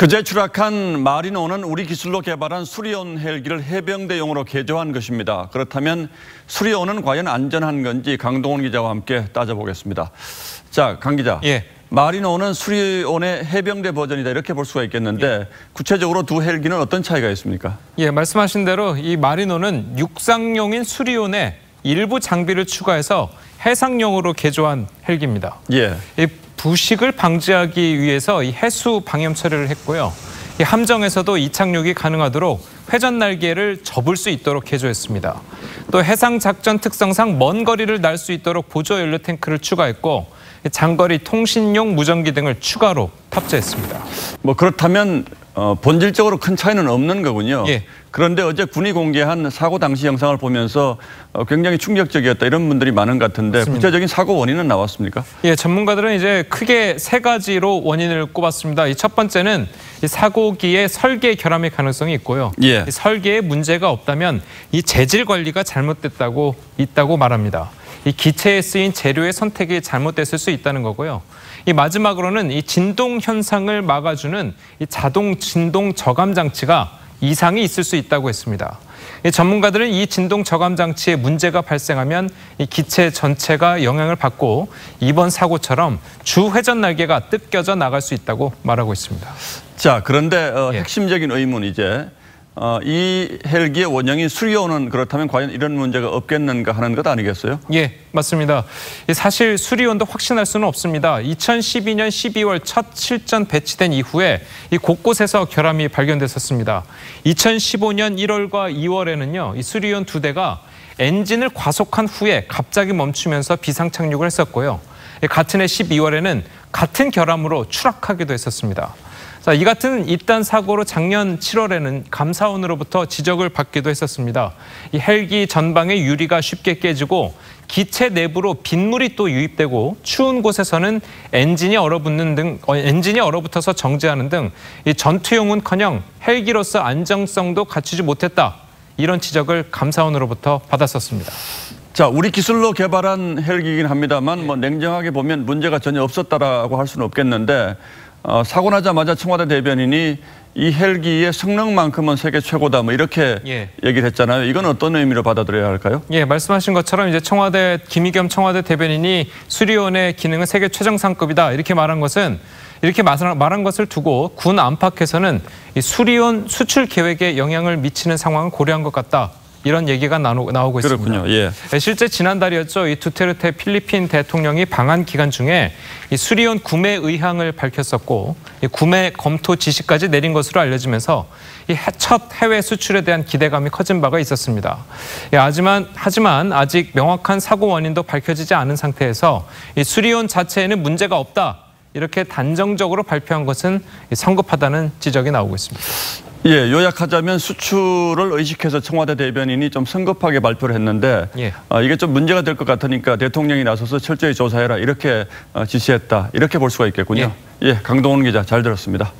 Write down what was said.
그제 추락한 마리노는 우리 기술로 개발한 수리온 헬기를 해병대용으로 개조한 것입니다. 그렇다면 수리온은 과연 안전한 건지 강동원 기자와 함께 따져보겠습니다. 자, 강 기자. 예. 마리노는 수리온의 해병대 버전이다 이렇게 볼 수가 있겠는데 구체적으로 두 헬기는 어떤 차이가 있습니까? 예, 말씀하신 대로 이 마리노는 육상용인 수리온에 일부 장비를 추가해서 해상용으로 개조한 헬기입니다. 예. 이 부식을 방지하기 위해서 이 해수 방염 처리를 했고요. 이 함정에서도 이착륙이 가능하도록 회전 날개를 접을 수 있도록 개조했습니다. 또 해상 작전 특성상 먼 거리를 날 수 있도록 보조 연료 탱크를 추가했고 장거리 통신용 무전기 등을 추가로 탑재했습니다. 뭐 그렇다면 본질적으로 큰 차이는 없는 거군요. 예. 그런데 어제 군이 공개한 사고 당시 영상을 보면서 굉장히 충격적이었다 이런 분들이 많은 것 같은데 맞습니다. 구체적인 사고 원인은 나왔습니까? 예, 전문가들은 이제 크게 세 가지로 원인을 꼽았습니다. 이 첫 번째는 이 사고기의 설계 결함의 가능성이 있고요. 예. 이 설계에 문제가 없다면 이 재질 관리가 잘못됐다고 말합니다. 이 기체에 쓰인 재료의 선택이 잘못됐을 수 있다는 거고요. 이 마지막으로는 이 진동 현상을 막아주는 이 자동 진동 저감 장치가 이상이 있을 수 있다고 했습니다. 이 전문가들은 이 진동 저감 장치에 문제가 발생하면 이 기체 전체가 영향을 받고 이번 사고처럼 주 회전 날개가 뜯겨져 나갈 수 있다고 말하고 있습니다. 자, 그런데 핵심적인 의문 이제 이 헬기의 원형인 수리온은 그렇다면 과연 이런 문제가 없겠는가 하는 것 아니겠어요? 예, 맞습니다. 사실 수리온도 확신할 수는 없습니다. 2012년 12월 첫 실전 배치된 이후에 이 곳곳에서 결함이 발견됐었습니다. 2015년 1월과 2월에는요, 이 수리온 2대가 엔진을 과속한 후에 갑자기 멈추면서 비상 착륙을 했었고요. 같은 해 12월에는 같은 결함으로 추락하기도 했었습니다. 자, 이 같은 이딴 사고로 작년 7월에는 감사원으로부터 지적을 받기도 했었습니다. 이 헬기 전방의 유리가 쉽게 깨지고 기체 내부로 빗물이 또 유입되고 추운 곳에서는 엔진이 얼어붙어서 정지하는 등 이 전투용은커녕 헬기로서 안정성도 갖추지 못했다. 이런 지적을 감사원으로부터 받았었습니다. 자, 우리 기술로 개발한 헬기이긴 합니다만 뭐 냉정하게 보면 문제가 전혀 없었다라고 할 수는 없겠는데 사고 나자마자 청와대 대변인이 이 헬기의 성능만큼은 세계 최고다 뭐 이렇게 얘기를 했잖아요. 이건 어떤 의미로 받아들여야 할까요? 예, 말씀하신 것처럼 이제 김의겸 청와대 대변인이 수리온의 기능은 세계 최정상급이다 이렇게 말한 것을 두고 군 안팎에서는 이 수리온 수출 계획에 영향을 미치는 상황을 고려한 것 같다. 이런 얘기가 나오고 있습니다. 그렇군요. 예. 실제 지난달이었죠. 이 두테르테 필리핀 대통령이 방한 기간 중에 이 수리온 구매 의향을 밝혔었고 이 구매 검토 지시까지 내린 것으로 알려지면서 이 첫 해외 수출에 대한 기대감이 커진 바가 있었습니다. 하지만 아직 명확한 사고 원인도 밝혀지지 않은 상태에서 이 수리온 자체에는 문제가 없다. 이렇게 단정적으로 발표한 것은 성급하다는 지적이 나오고 있습니다. 예, 요약하자면 수출을 의식해서 청와대 대변인이 좀 성급하게 발표를 했는데 이게 좀 문제가 될 것 같으니까 대통령이 나서서 철저히 조사해라 이렇게 지시했다 이렇게 볼 수가 있겠군요. 예, 강동원 기자 잘 들었습니다.